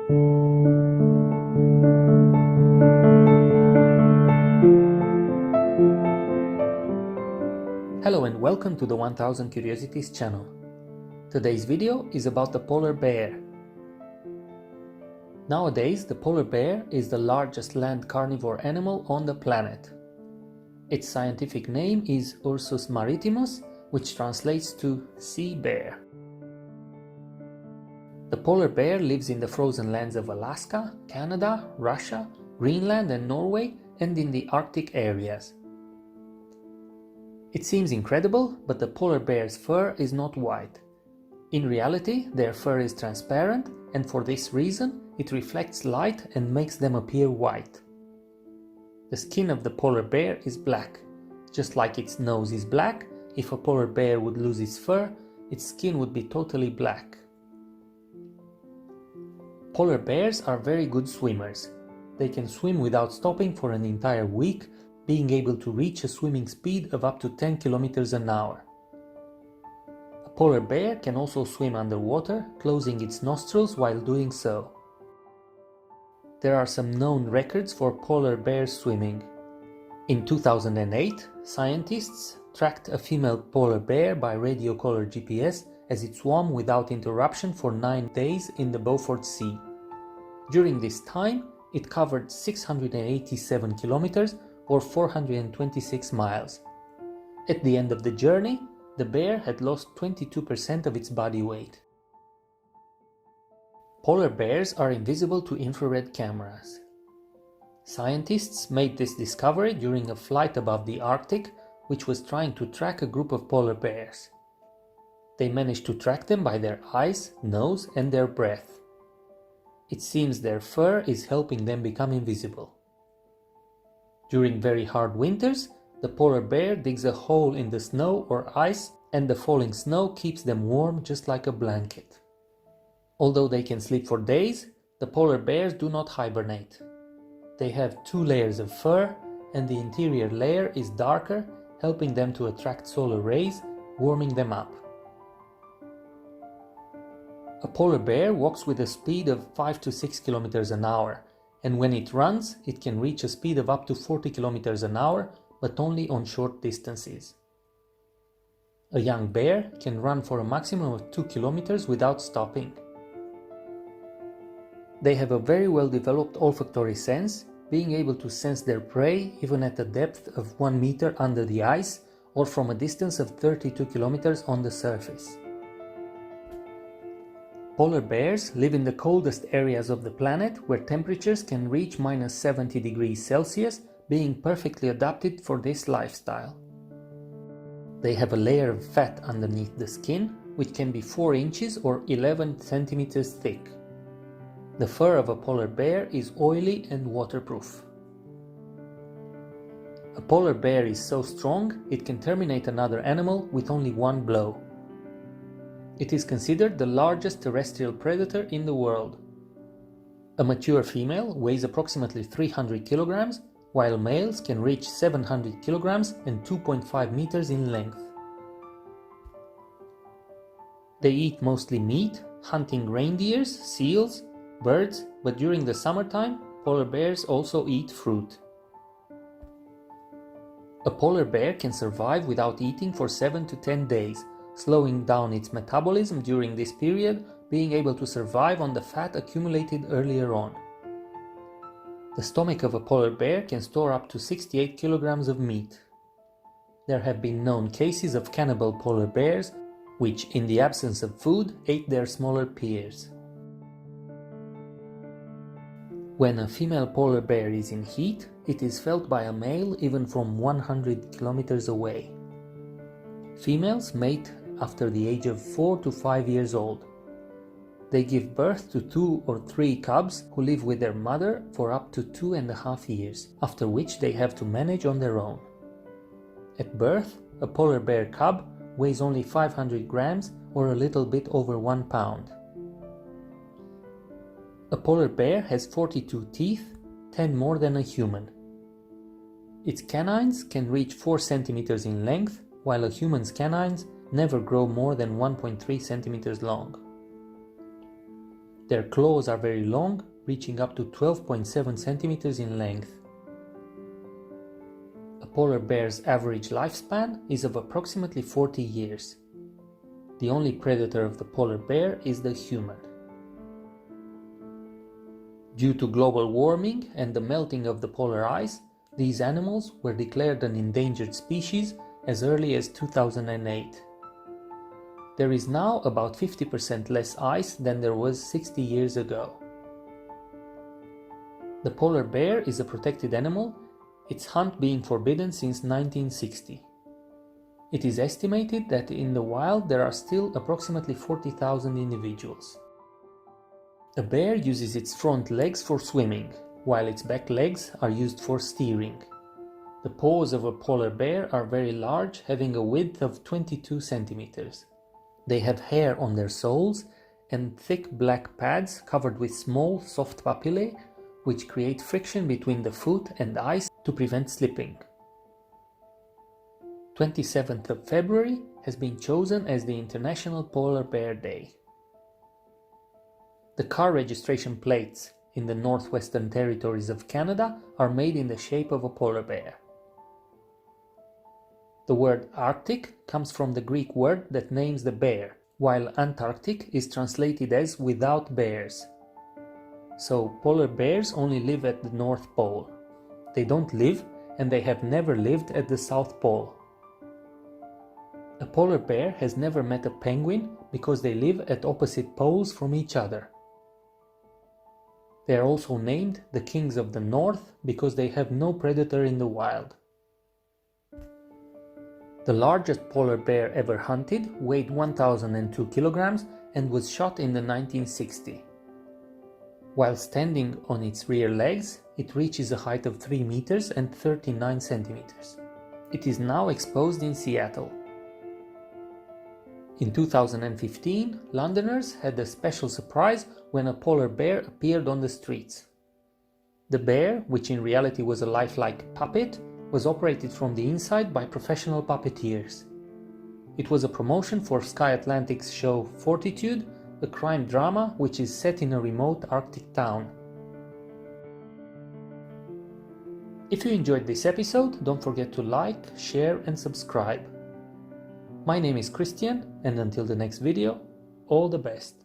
Hello and welcome to the 1000 Curiosities channel. Today's video is about the polar bear. Nowadays, the polar bear is the largest land carnivore animal on the planet. Its scientific name is Ursus Maritimus, which translates to sea bear. The polar bear lives in the frozen lands of Alaska, Canada, Russia, Greenland and Norway, and in the Arctic areas. It seems incredible, but the polar bear's fur is not white. In reality, their fur is transparent, and for this reason, it reflects light and makes them appear white. The skin of the polar bear is black. Just like its nose is black, if a polar bear would lose its fur, its skin would be totally black. Polar bears are very good swimmers. They can swim without stopping for an entire week, being able to reach a swimming speed of up to 10 kilometers an hour. A polar bear can also swim underwater, closing its nostrils while doing so. There are some known records for polar bears swimming. In 2008, scientists tracked a female polar bear by radio color GPS as it swam without interruption for 9 days in the Beaufort Sea. During this time, it covered 687 kilometers or 426 miles. At the end of the journey, the bear had lost 22% of its body weight. Polar bears are invisible to infrared cameras. Scientists made this discovery during a flight above the Arctic, which was trying to track a group of polar bears. They managed to track them by their eyes, nose, and their breath. It seems their fur is helping them become invisible. During very hard winters, the polar bear digs a hole in the snow or ice, and the falling snow keeps them warm just like a blanket. Although they can sleep for days, the polar bears do not hibernate. They have 2 layers of fur, and the interior layer is darker, helping them to attract solar rays, warming them up. A polar bear walks with a speed of 5 to 6 kilometers an hour, and when it runs, it can reach a speed of up to 40 kilometers an hour, but only on short distances. A young bear can run for a maximum of 2 kilometers without stopping. They have a very well developed olfactory sense, being able to sense their prey even at a depth of 1 meter under the ice or from a distance of 32 kilometers on the surface. Polar bears live in the coldest areas of the planet, where temperatures can reach -70 degrees Celsius, being perfectly adapted for this lifestyle. They have a layer of fat underneath the skin, which can be 4 inches or 11 centimeters thick. The fur of a polar bear is oily and waterproof. A polar bear is so strong it can terminate another animal with only 1 blow. It is considered the largest terrestrial predator in the world. A mature female weighs approximately 300 kilograms, while males can reach 700 kilograms and 2.5 meters in length. They eat mostly meat, hunting reindeers, seals, birds, but during the summertime, polar bears also eat fruit. A polar bear can survive without eating for 7 to 10 days, slowing down its metabolism during this period, being able to survive on the fat accumulated earlier on. The stomach of a polar bear can store up to 68 kilograms of meat. There have been known cases of cannibal polar bears, which, in the absence of food, ate their smaller peers. When a female polar bear is in heat, it is felt by a male even from 100 kilometers away. Females mate after the age of 4 to 5 years old. They give birth to 2 or 3 cubs who live with their mother for up to 2.5 years, after which they have to manage on their own. At birth, a polar bear cub weighs only 500 grams or a little bit over 1 pound. A polar bear has 42 teeth, 10 more than a human. Its canines can reach 4 centimeters in length, while a human's canines never grow more than 1.3 centimeters long. Their claws are very long, reaching up to 12.7 centimeters in length. A polar bear's average lifespan is of approximately 40 years. The only predator of the polar bear is the human. Due to global warming and the melting of the polar ice, these animals were declared an endangered species as early as 2008. There is now about 50% less ice than there was 60 years ago. The polar bear is a protected animal, its hunt being forbidden since 1960. It is estimated that in the wild there are still approximately 40,000 individuals. A bear uses its front legs for swimming, while its back legs are used for steering. The paws of a polar bear are very large, having a width of 22 centimeters. They have hair on their soles and thick black pads covered with small, soft papillae, which create friction between the foot and ice to prevent slipping. 27th of February has been chosen as the International Polar Bear Day. The car registration plates in the Northwestern Territories of Canada are made in the shape of a polar bear. The word Arctic comes from the Greek word that names the bear, while Antarctic is translated as without bears. So polar bears only live at the North Pole. They don't live, and they have never lived at the South Pole. A polar bear has never met a penguin because they live at opposite poles from each other. They are also named the kings of the north because they have no predator in the wild. The largest polar bear ever hunted weighed 1,002 kilograms and was shot in the 1960s. While standing on its rear legs, it reaches a height of 3 meters and 39 centimeters. It is now exposed in Seattle. In 2015, Londoners had a special surprise when a polar bear appeared on the streets. The bear, which in reality was a lifelike puppet, was operated from the inside by professional puppeteers. It was a promotion for Sky Atlantic's show Fortitude, a crime drama which is set in a remote Arctic town. If you enjoyed this episode, don't forget to like, share and subscribe. My name is Christian, and until the next video, all the best.